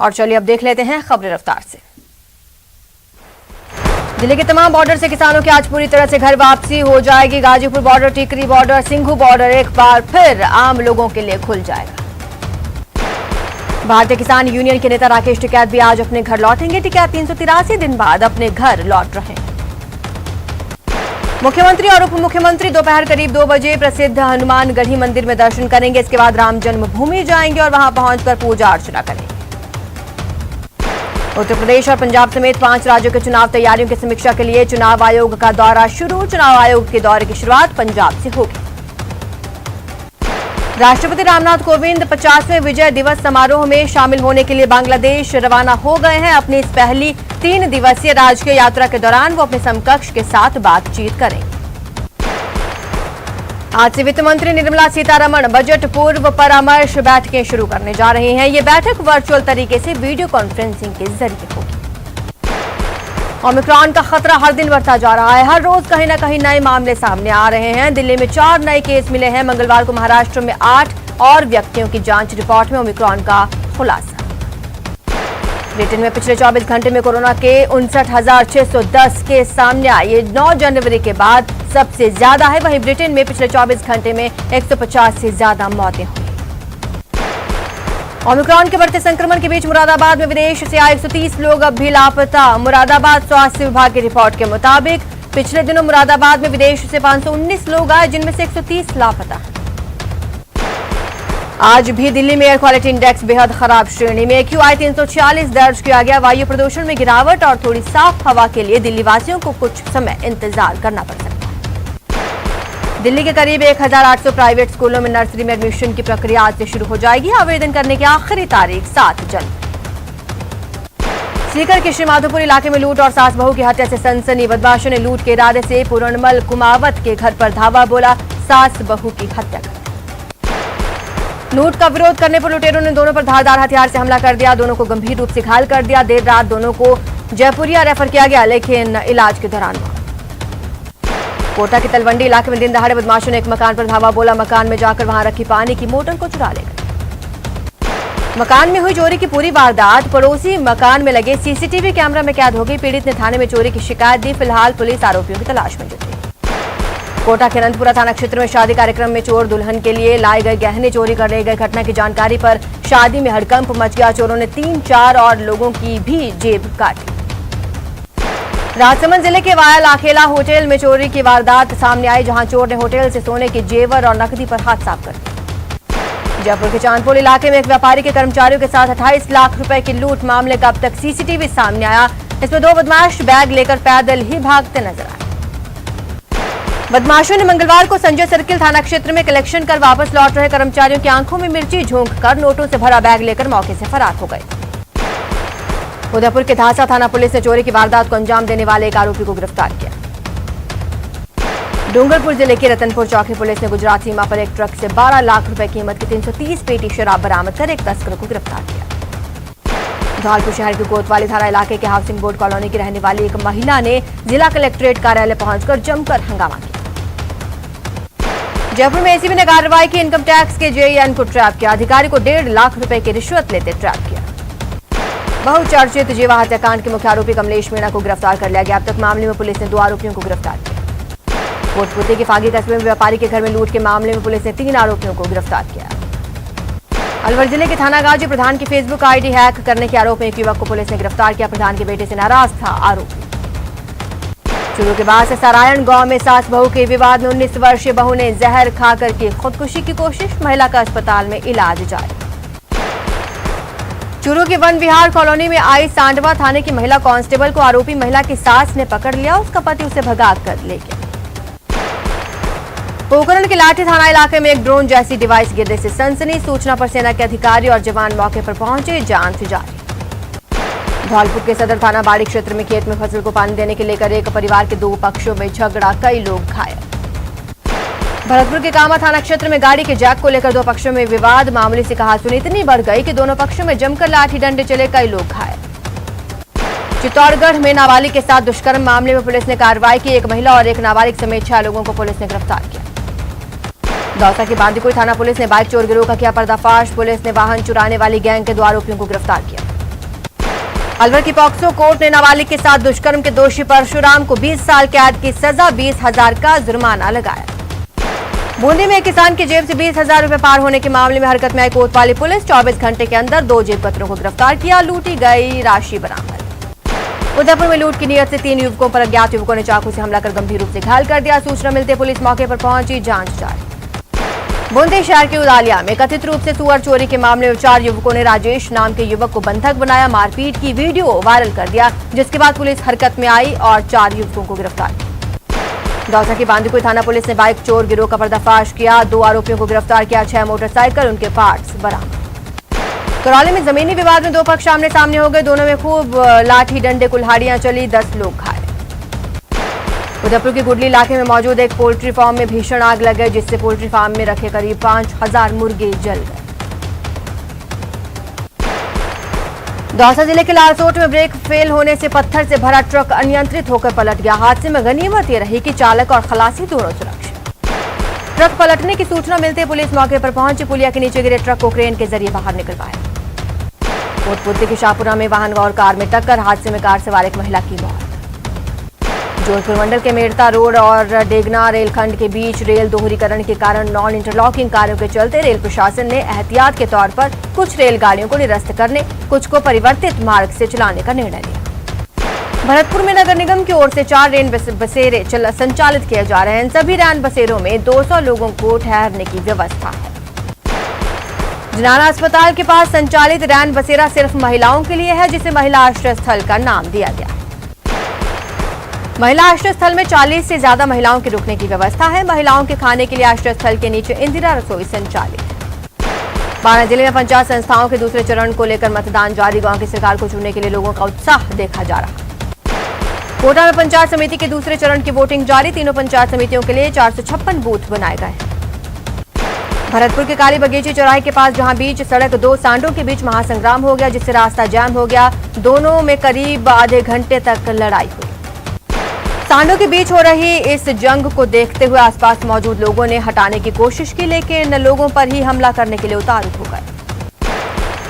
और चलिए अब देख लेते हैं खबरें रफ्तार से। दिल्ली के तमाम बॉर्डर से किसानों की आज पूरी तरह से घर वापसी हो जाएगी। गाजीपुर बॉर्डर, टिकरी बॉर्डर, सिंघू बॉर्डर एक बार फिर आम लोगों के लिए खुल जाएगा। भारतीय किसान यूनियन के नेता राकेश टिकैत भी आज अपने घर लौटेंगे। टिकैत 383 दिन बाद अपने घर लौट रहे हैं। मुख्यमंत्री और उप मुख्यमंत्री दोपहर करीब 2 बजे प्रसिद्ध हनुमानगढ़ी मंदिर में दर्शन करेंगे। इसके बाद राम जन्मभूमि जाएंगे और वहां पहुंचकर पूजा अर्चना करेंगे। उत्तर प्रदेश और पंजाब समेत 5 राज्यों के चुनाव तैयारियों की समीक्षा के लिए चुनाव आयोग का दौरा शुरू। चुनाव आयोग के दौरे की शुरुआत पंजाब से होगी। राष्ट्रपति रामनाथ कोविंद 50वें विजय दिवस समारोह में शामिल होने के लिए बांग्लादेश रवाना हो गए हैं। अपनी इस पहली 3 दिवसीय राजकीय यात्रा के दौरान वो अपने समकक्ष के साथ बातचीत करेंगे। आज से वित्त मंत्री निर्मला सीतारमण बजट पूर्व परामर्श बैठकें शुरू करने जा रही हैं। ये बैठक वर्चुअल तरीके से वीडियो कॉन्फ्रेंसिंग के जरिए होगी। ओमिक्रॉन का खतरा हर दिन बढ़ता जा रहा है। हर रोज कहीं न कहीं नए मामले सामने आ रहे हैं। दिल्ली में 4 नए केस मिले हैं। मंगलवार को महाराष्ट्र में 8 और व्यक्तियों की जांच रिपोर्ट में ओमिक्रॉन का खुलासा। ब्रिटेन में पिछले 24 घंटे में कोरोना के 59,610 केस सामने आए। ये 9 जनवरी के बाद सबसे ज्यादा है। वहीं ब्रिटेन में पिछले 24 घंटे में 150 से ज्यादा मौतें हुई। ओमिक्रॉन के बढ़ते संक्रमण के बीच मुरादाबाद में विदेश से आए 130 लोग अब भी लापता। मुरादाबाद स्वास्थ्य विभाग की रिपोर्ट के मुताबिक पिछले दिनों मुरादाबाद में विदेश से 519 लोग आए, जिनमें से 130 लापता। आज भी दिल्ली में एयर क्वालिटी इंडेक्स बेहद खराब श्रेणी में AQI 346 दर्ज किया गया। वायु प्रदूषण में गिरावट और थोड़ी साफ हवा के लिए दिल्ली वासियों को कुछ समय इंतजार करना पड़ सकता है। दिल्ली के करीब 1800 प्राइवेट स्कूलों में नर्सरी में एडमिशन की प्रक्रिया आज से शुरू हो जाएगी। आवेदन करने की आखिरी तारीख 7 जनवरी। सीकर के श्रीमाधोपुर इलाके में लूट और सास बहू की हत्या से सनसनी। बदमाशों ने लूट के इरादे से पूर्णमल कुमावत के घर पर धावा बोला, सास बहू की हत्या कर। लूट का विरोध करने पर लुटेरों ने दोनों पर धारदार हथियार से हमला कर दिया। दोनों को गंभीर रूप से घायल कर दिया। देर रात दोनों को जयपुरिया रेफर किया गया, लेकिन इलाज के दौरान मौत। कोटा के तलवंडी इलाके में दिन दहाड़े बदमाशों ने एक मकान पर धावा बोला। मकान में जाकर वहां रखी पानी की मोटर को चुरा ले गए। मकान में हुई चोरी की पूरी वारदात पड़ोसी मकान में लगे CCTV कैमरा में कैद हो गई। पीड़ित ने थाने में चोरी की शिकायत दी। फिलहाल पुलिस आरोपियों की तलाश में जुटी। कोटा के अनंतपुरा थाना क्षेत्र में शादी कार्यक्रम में चोर दुल्हन के लिए लाए गए गहने चोरी कर ले गए। घटना की जानकारी पर शादी में हड़कंप मच गया। चोरों ने 3-4 और लोगों की भी जेब काटी। राजसमंद जिले के वाया लाखेला होटल में चोरी की वारदात सामने आई, जहां चोर ने होटल से सोने के जेवर और नकदी पर हाथ साफ कर दिया। जयपुर के चांदपुर इलाके में एक व्यापारी के कर्मचारियों के साथ 28 लाख रुपए की लूट मामले का अब तक CCTV सामने आया। इसमें 2 बदमाश बैग लेकर पैदल ही भागते नजर आए। बदमाशों ने मंगलवार को संजय सर्किल थाना क्षेत्र में कलेक्शन कर वापस लौट रहे कर्मचारियों की आंखों में मिर्ची झोंककर नोटों से भरा बैग लेकर मौके से फरार हो गए। उदयपुर के धासा थाना पुलिस ने चोरी की वारदात को अंजाम देने वाले एक आरोपी को गिरफ्तार किया। डूंगरपुर जिले के रतनपुर चौकी पुलिस ने गुजरात सीमा पर एक ट्रक से 12 लाख रुपए कीमत की 330 पेटी शराब बरामद कर एक तस्कर को गिरफ्तार किया। धौलपुर शहर के कोतवाली थाना इलाके के हाउसिंग बोर्ड कॉलोनी की रहने वाली एक महिला ने जिला कलेक्ट्रेट कार्यालय पहुंचकर जमकर हंगामा किया। जयपुर में ACB ने कार्रवाई की। इनकम टैक्स के JN को ट्रैप किया। अधिकारी को 1.5 लाख रुपए की रिश्वत लेते ट्रैप किया। बहुचर्चित जीवा हत्याकांड के मुख्य आरोपी कमलेश मीणा को गिरफ्तार कर लिया गया। अब तक मामले में पुलिस ने 2 आरोपियों को गिरफ्तार किया। कोटपुते के फागी कस्बे में व्यापारी के घर में लूट के मामले में पुलिस ने 3 आरोपियों को गिरफ्तार किया। अलवर जिले के थाना गाजी प्रधान की फेसबुक ID हैक करने के आरोप में एक युवक को पुलिस ने गिरफ्तार किया। प्रधान के बेटे से नाराज था आरोपी। चूरू के बाद से सारायण गांव में सास बहू के विवाद में 19 वर्षीय बहू ने जहर खाकर की खुदकुशी की कोशिश। महिला का अस्पताल में इलाज जारी। चूरू के वन विहार कॉलोनी में आई सांडवा थाने की महिला कांस्टेबल को आरोपी महिला की सास ने पकड़ लिया। उसका पति उसे भगा कर ले गया। पोखरण के लाठी थाना इलाके में एक ड्रोन जैसी डिवाइस गिरने से सनसनी। सूचना पर सेना के अधिकारी और जवान मौके पर पहुंचे। जांच जारी। धौलपुर के सदर थाना बाड़ी क्षेत्र में खेत में फसल को पानी देने के लेकर एक परिवार के 2 पक्षों में झगड़ा, कई लोग घायल। भरतपुर के कामा थाना क्षेत्र में गाड़ी के जैक को लेकर 2 पक्षों में विवाद। मामूली से कहासुनी इतनी बढ़ गई कि दोनों पक्षों में जमकर लाठी डंडे चले, कई लोग घायल। चित्तौड़गढ़ में नाबालिग के साथ दुष्कर्म मामले में पुलिस ने कार्रवाई की। एक महिला और एक नाबालिग समेत 6 लोगों को पुलिस ने गिरफ्तार किया। दौसा की बांदीकुई थाना पुलिस ने बाइक चोर गिरोह का किया पर्दाफाश। पुलिस ने वाहन चुराने वाली गैंग के 2 आरोपियों को गिरफ्तार किया। अलवर की पॉक्सो कोर्ट ने नाबालिग के साथ दुष्कर्म के दोषी परशुराम को 20 साल कैद की सजा, 20,000 का जुर्माना लगाया। बूंदी में एक किसान की जेब से 20,000 रुपए पार होने के मामले में हरकत में आई कोतवाली पुलिस। 24 घंटे के अंदर 2 जेबकतरों को गिरफ्तार किया, लूटी गई राशि बरामद। उदयपुर में लूट की नीयत से 3 युवकों पर अज्ञात युवकों ने चाकू से हमला कर गंभीर रूप से घायल कर दिया। सूचना मिलते पुलिस मौके पर पहुंची, जांच जारी। बूंदी शहर के उदालिया में कथित रूप से सुअर चोरी के मामले में 4 युवकों ने राजेश नाम के युवक को बंधक बनाया, मारपीट की वीडियो वायरल कर दिया, जिसके बाद पुलिस हरकत में आई और 4 युवकों को गिरफ्तार किया। दौसा की बांदीकुई थाना पुलिस ने बाइक चोर गिरोह का पर्दाफाश किया, 2 आरोपियों को गिरफ्तार किया, 6 मोटरसाइकिल, उनके पार्ट्स बरामद। करौली में जमीनी विवाद में 2 पक्ष आमने सामने हो गए, दोनों में खूब लाठी डंडे कुल्हाड़ियां चली, 10 लोग घायल। उदयपुर की गुडली इलाके में मौजूद एक पोल्ट्री फार्म में भीषण आग लग गई, जिससे पोल्ट्री फार्म में रखे करीब 5,000 मुर्गे जल गए। दौसा जिले के लालसोट में ब्रेक फेल होने से पत्थर से भरा ट्रक अनियंत्रित होकर पलट गया। हादसे में गनीमत ये रही कि चालक और खलासी दोनों सुरक्षित। ट्रक पलटने की सूचना मिलते पुलिस मौके पर पहुंची, पुलिया के नीचे गिरे ट्रक को क्रेन के जरिए बाहर निकलवाया। कोटपुतली के शाहपुरा में वाहन और कार में टक्कर, हादसे में कार सवार एक महिला की मौत। जोधपुर मंडल के मेड़ता रोड और डेगना रेलखंड के बीच रेल दोहरीकरण के कारण नॉन इंटरलॉकिंग कार्यों के चलते रेल प्रशासन ने एहतियात के तौर पर कुछ रेलगाड़ियों को निरस्त करने, कुछ को परिवर्तित मार्ग से चलाने का निर्णय लिया। भरतपुर में नगर निगम की ओर से 4 रैन बसेरे संचालित किए जा रहे हैं। सभी रैन बसेरों में 200 लोगों को ठहरने की व्यवस्था है। जनाना अस्पताल के पास संचालित रैन बसेरा सिर्फ महिलाओं के लिए है, जिसे महिला आश्रय स्थल का नाम दिया गया है। महिला आश्रय स्थल में 40 से ज्यादा महिलाओं के रुकने की व्यवस्था है। महिलाओं के खाने के लिए आश्रय स्थल के नीचे इंदिरा रसोई संचालित है। बारां जिले में पंचायत संस्थाओं के दूसरे चरण को लेकर मतदान जारी, गांव की सरकार को चुनने के लिए लोगों का उत्साह देखा जा रहा। कोटा में पंचायत समिति के दूसरे चरण की वोटिंग जारी, तीनों पंचायत समितियों के लिए 456 बूथ बनाए गए हैं। भरतपुर के काली बगीची चौराहे के पास जहां बीच सड़क 2 सांडों के बीच महासंग्राम हो गया, जिससे रास्ता जाम हो गया। दोनों में करीब आधे घंटे तक लड़ाई हुई। सांडों के बीच हो रही इस जंग को देखते हुए आसपास मौजूद लोगों ने हटाने की कोशिश की, लेकिन लोगों पर ही हमला करने के लिए उतारू हो गए।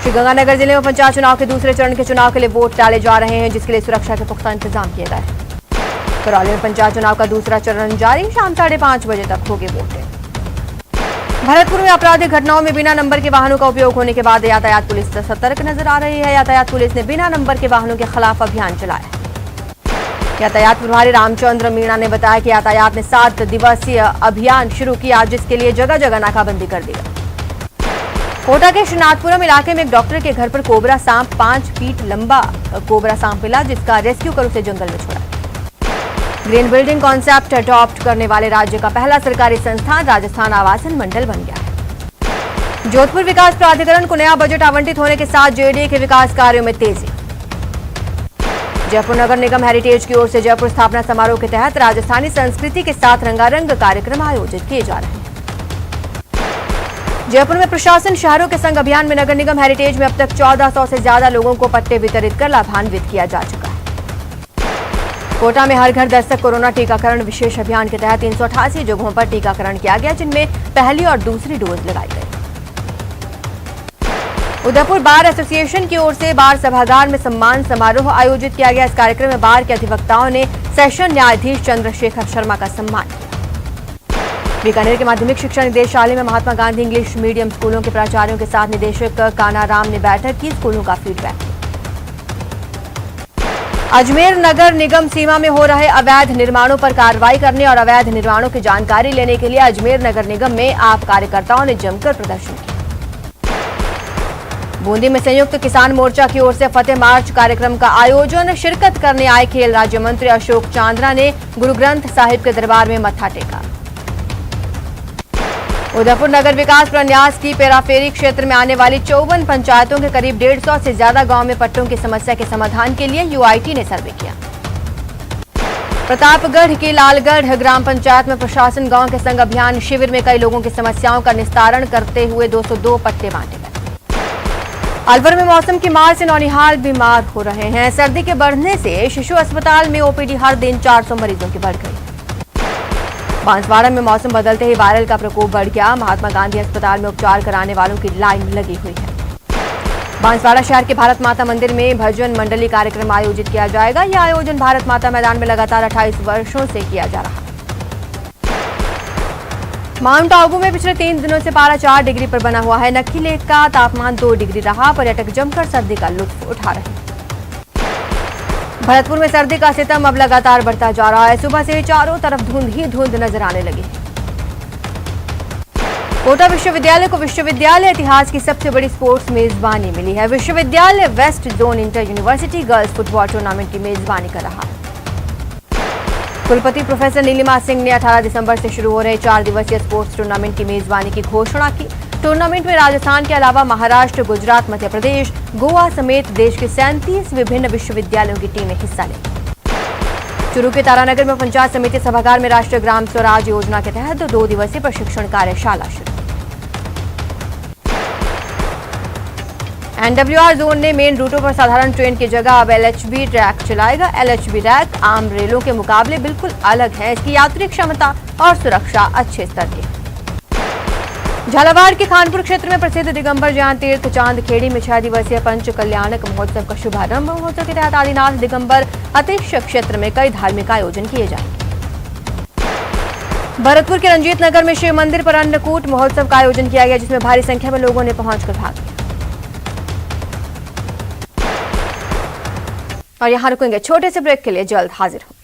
श्रीगंगानगर जिले में पंचायत चुनाव के दूसरे चरण के चुनाव के लिए वोट डाले जा रहे हैं, जिसके लिए सुरक्षा के पुख्ता इंतजाम किए गए हैं। करौली में पंचायत चुनाव का दूसरा चरण जारी, शाम 5:30 बजे तक होगी वोटिंग। भरतपुर में आपराधिक घटनाओं में बिना नंबर के वाहनों का उपयोग होने के बाद यातायात पुलिस सतर्क नजर आ रही है। यातायात पुलिस ने बिना नंबर के वाहनों के खिलाफ अभियान चलाया। यातायात प्रभारी रामचंद्र मीणा ने बताया कि यातायात ने 7 दिवसीय अभियान शुरू किया, जिसके लिए जगह जगह नाकाबंदी कर दी गई। कोटा के श्रीनाथपुरम इलाके में एक डॉक्टर के घर पर कोबरा सांप 5 फीट लंबा कोबरा सांप मिला, जिसका रेस्क्यू कर उसे जंगल में छोड़ा। ग्रीन बिल्डिंग कॉन्सेप्ट अडॉप्ट करने वाले राज्य का पहला सरकारी संस्थान राजस्थान आवासन मंडल बन गया है। जोधपुर विकास प्राधिकरण को नया बजट आवंटित होने के साथ जेडीए के विकास कार्यों में तेजी। जयपुर नगर निगम हेरिटेज की ओर से जयपुर स्थापना समारोह के तहत राजस्थानी संस्कृति के साथ रंगारंग कार्यक्रम आयोजित किए जा रहे हैं। जयपुर में प्रशासन शहरों के संग अभियान में नगर निगम हेरिटेज में अब तक 1400 से ज्यादा लोगों को पट्टे वितरित कर लाभान्वित किया जा चुका है। कोटा में हर घर दस्तक कोरोना टीकाकरण विशेष अभियान के तहत 388 जगहों पर टीकाकरण किया गया, जिनमें पहली और दूसरी डोज लगाई गई। उदयपुर बार एसोसिएशन की ओर से बार सभागार में सम्मान समारोह आयोजित किया गया। इस कार्यक्रम में बार के अधिवक्ताओं ने सेशन न्यायाधीश चंद्रशेखर शर्मा का सम्मान किया। बीकानेर के माध्यमिक शिक्षा निदेशालय में महात्मा गांधी इंग्लिश मीडियम स्कूलों के प्राचार्यों के साथ निदेशक कानाराम ने बैठक की, स्कूलों का फीडबैक। अजमेर नगर निगम सीमा में हो रहे अवैध निर्माणों पर कार्रवाई करने और अवैध निर्माणों की जानकारी लेने के लिए अजमेर नगर निगम में आप कार्यकर्ताओं ने जमकर प्रदर्शन किया। बूंदी में संयुक्त किसान मोर्चा की ओर से फतेह मार्च कार्यक्रम का आयोजन, शिरकत करने आए खेल राज्य मंत्री अशोक चांद्रा ने गुरु ग्रंथ साहिब के दरबार में मत्था टेका। उदयपुर नगर विकास प्रन्यास की पेराफेरी क्षेत्र में आने वाली 54 पंचायतों के करीब 150 से ज्यादा गांव में पट्टों की समस्या के समाधान के लिए यूआईटी ने सर्वे किया। प्रतापगढ़ की लालगढ़ ग्राम पंचायत में प्रशासन गांव के संग अभियान शिविर में कई लोगों की समस्याओं का निस्तारण करते हुए 202 पट्टे बांटे गए। अलवर में मौसम की मार से नौनिहाल बीमार हो रहे हैं। सर्दी के बढ़ने से शिशु अस्पताल में ओपीडी हर दिन 400 मरीजों की बढ़ गई। बांसवाड़ा में मौसम बदलते ही वायरल का प्रकोप बढ़ गया। महात्मा गांधी अस्पताल में उपचार कराने वालों की लाइन लगी हुई है। बांसवाड़ा शहर के भारत माता मंदिर में भजन मंडली कार्यक्रम आयोजित किया जाएगा। यह आयोजन भारत माता मैदान में लगातार 28 वर्षों से किया जा रहा है। माउंट आबू में पिछले 3 दिनों से पारा 4 डिग्री पर बना हुआ है। नक्की लेक का तापमान 2 डिग्री रहा। पर्यटक जमकर सर्दी का लुत्फ उठा रहे हैं। भरतपुर में सर्दी का सितम अब लगातार बढ़ता जा रहा है। सुबह से चारों तरफ धुंध ही धुंध नजर आने लगी है। कोटा विश्वविद्यालय को विश्वविद्यालय इतिहास की सबसे बड़ी स्पोर्ट्स मेजबानी मिली है। विश्वविद्यालय west zone inter university girls football tournament की मेजबानी कर रहा है। कुलपति प्रोफेसर नीलिमा सिंह ने 18 दिसंबर से शुरू हो रहे 4 दिवसीय स्पोर्ट्स टूर्नामेंट की मेजबानी की घोषणा की। टूर्नामेंट में राजस्थान के अलावा महाराष्ट्र, गुजरात, मध्य प्रदेश, गोवा समेत देश के 37 विभिन्न विश्वविद्यालयों की टीमें हिस्सा लेंगी। चूरू के तारानगर में पंचायत समिति सभागार में राष्ट्रीय ग्राम स्वराज योजना के तहत 2 दिवसीय प्रशिक्षण कार्यशाला शुरू। एनडब्ल्यूआर जोन ने मेन रूटों पर साधारण ट्रेन की जगह अब एलएचबी ट्रैक चलाएगा। एलएचबी ट्रैक आम रेलों के मुकाबले बिल्कुल अलग है। इसकी यात्री क्षमता और सुरक्षा अच्छे स्तर की है। झालावाड़ के खानपुर क्षेत्र में प्रसिद्ध दिगंबर जैन तीर्थ चांदखेड़ी में 6 दिवसीय पंच कल्याणक महोत्सव का शुभारंभ। महोत्सव के तहत आदिनाथ दिगंबर अतिश क्षेत्र में कई धार्मिक आयोजन किए जाएंगे। भरतपुर के रंजीत नगर में शिव मंदिर पर अन्नकूट महोत्सव का आयोजन किया गया, जिसमें भारी संख्या में लोगों ने पहुंचकर भाग लिया। और यहां रुकेंगे, छोटे से ब्रेक के लिए जल्द हाजिर हों।